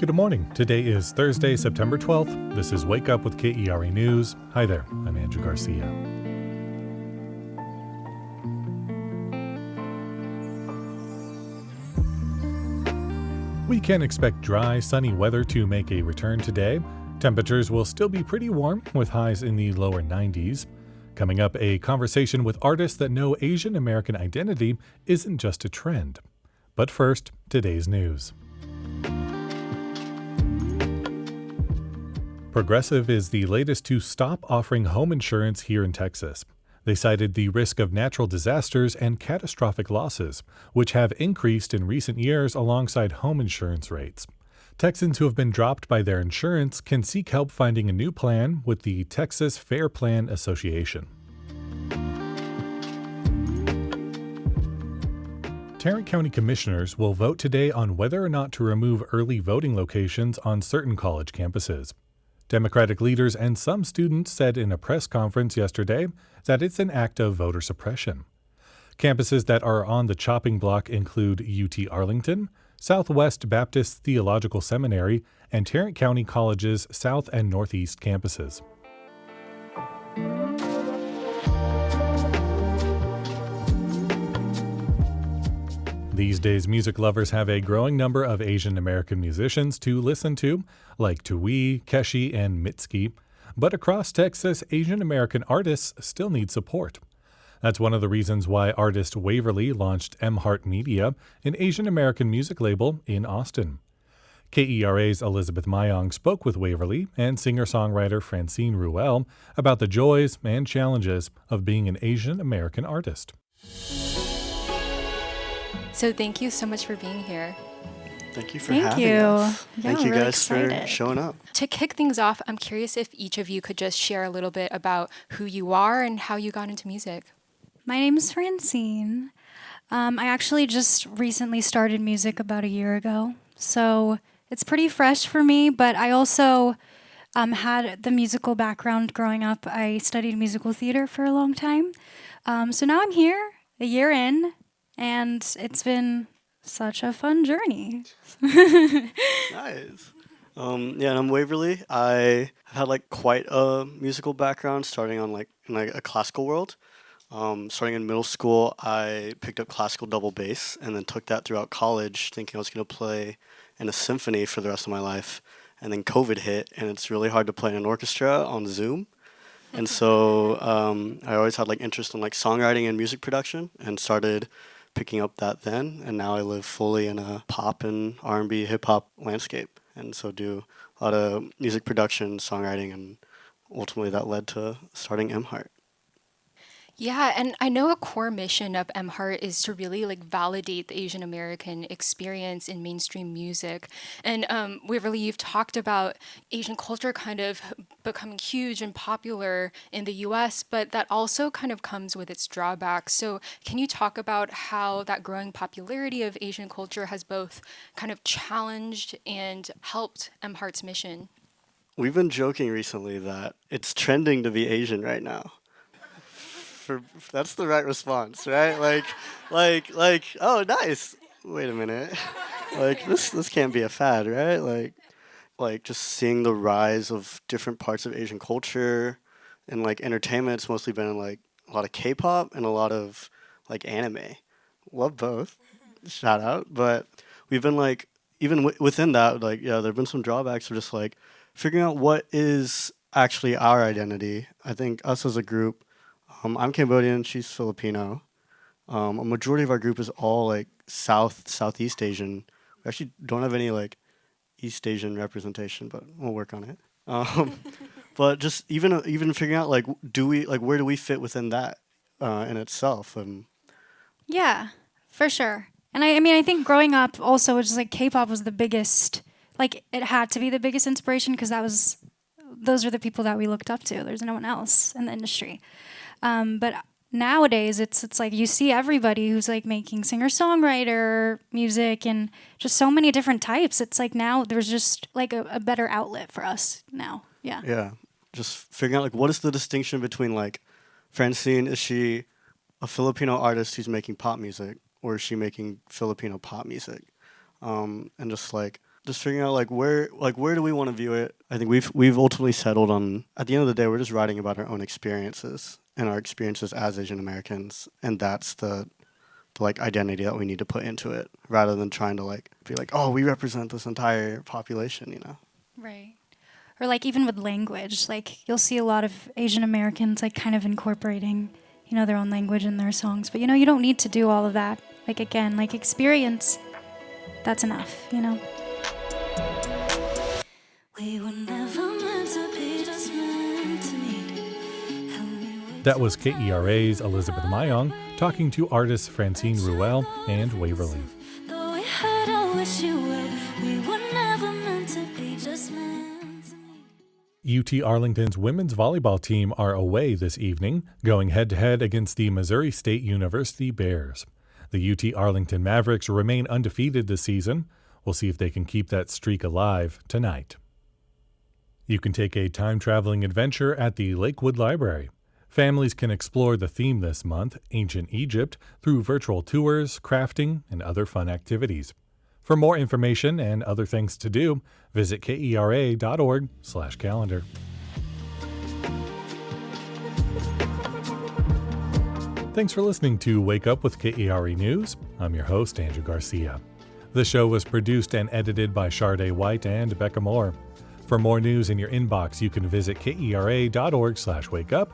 Good morning. Today is Thursday, September 12th. This is Wake Up with KERA News. Hi there, I'm Andrew Garcia. We can expect dry, sunny weather to make a return today. Temperatures will still be pretty warm, with highs in the lower 90s. Coming up, a conversation with artists that know Asian American identity isn't just a trend. But first, today's news. Progressive is the latest to stop offering home insurance here in Texas. They cited the risk of natural disasters and catastrophic losses, which have increased in recent years alongside home insurance rates. Texans who have been dropped by their insurance can seek help finding a new plan with the Texas Fair Plan Association. Tarrant County commissioners will vote today on whether or not to remove early voting locations on certain college campuses. Democratic leaders and some students said in a press conference yesterday that it's an act of voter suppression. Campuses that are on the chopping block include UT Arlington, Southwest Baptist Theological Seminary, and Tarrant County College's South and Northeast campuses. These days, music lovers have a growing number of Asian American musicians to listen to, like Tui, Keshi, and Mitski. But across Texas, Asian American artists still need support. That's one of the reasons why artist Waverly launched Heart Media, an Asian American music label in Austin. KERA's Elizabeth Mayong spoke with Waverly and singer-songwriter Francine Ruel about the joys and challenges of being an Asian American artist. So thank you so much for being here. Thank you for having us. Thank you really guys excited. for showing up. To kick things off, I'm curious if each of you could just share a little bit about who you are and how you got into music. My name is Francine. I actually just recently started music about a year ago, so it's pretty fresh for me, but I also had the musical background growing up. I studied musical theater for a long time. So now I'm here, a year in, and it's been such a fun journey. Nice. And I'm Waverly. I have had quite a musical background, starting on in a classical world. Starting in middle school, I picked up classical double bass and then took that throughout college, thinking I was going to play in a symphony for the rest of my life. And then COVID hit, and it's really hard to play in an orchestra on Zoom. And so I always had interest in songwriting and music production, and started picking up that then. And now I live fully in a pop and R&B hip hop landscape, and so do a lot of music production, songwriting, and ultimately that led to starting Heart. Yeah, and I know a core mission of Heart is to really validate the Asian American experience in mainstream music. And Waverly, you've talked about Asian culture kind of becoming huge and popular in the US, but that also kind of comes with its drawbacks. So can you talk about how that growing popularity of Asian culture has both kind of challenged and helped Heart's mission? We've been joking recently that it's trending to be Asian right now. That's the right response, right? Oh, nice. Wait a minute. This can't be a fad, right? Just seeing the rise of different parts of Asian culture and entertainment. It's mostly been in a lot of K-pop and a lot of anime. Love both. Shout out. But we've been even within that, there've been some drawbacks of just figuring out what is actually our identity. I think us as a group, I'm Cambodian, she's Filipino. A majority of our group is all Southeast Asian. We actually don't have any East Asian representation, but we'll work on it. But just even figuring out where do we fit within that in itself? Yeah, for sure. And I think growing up also, it's just K-pop was the biggest, it had to be the biggest inspiration because those are the people that we looked up to. There's no one else in the industry. But nowadays, it's you see everybody who's making singer-songwriter music and just so many different types. It's now there's just a better outlet for us now. Yeah. Yeah. Just figuring out what is the distinction between Francine, is she a Filipino artist who's making pop music, or is she making Filipino pop music? And just just figuring out where do we want to view it. I think we've ultimately settled on, at the end of the day, we're just writing about our own experiences and our experiences as Asian Americans, and that's the identity that we need to put into it, rather than trying to be oh, we represent this entire population, Right. Or even with language, you'll see a lot of Asian Americans kind of incorporating, their own language in their songs. But you don't need to do all of that. Again, experience, that's enough, We were never meant to be, just meant to meet. That was KERA's Elizabeth Mayong talking to artists Francine Ruel and Waverly. Though we had our wish you well, we were never meant to be, just meant to meet. UT Arlington's women's volleyball team are away this evening, going head-to-head against the Missouri State University Bears. The UT Arlington Mavericks remain undefeated this season. We'll see if they can keep that streak alive tonight. You can take a time-traveling adventure at the Lakewood Library. Families can explore the theme this month, Ancient Egypt, through virtual tours, crafting, and other fun activities. For more information and other things to do, visit kera.org/calendar. Thanks for listening to Wake Up with KERA News. I'm your host, Andrew Garcia. The show was produced and edited by Shardae White and Becca Moore. For more news in your inbox, you can visit kera.org/wakeup.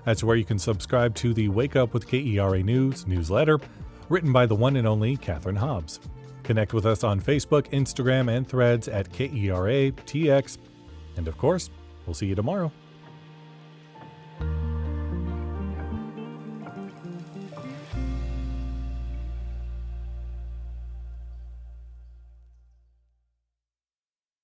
That's where you can subscribe to the Wake Up with KERA News newsletter, written by the one and only Catherine Hobbs. Connect with us on Facebook, Instagram, and Threads at KERATX. And of course, we'll see you tomorrow.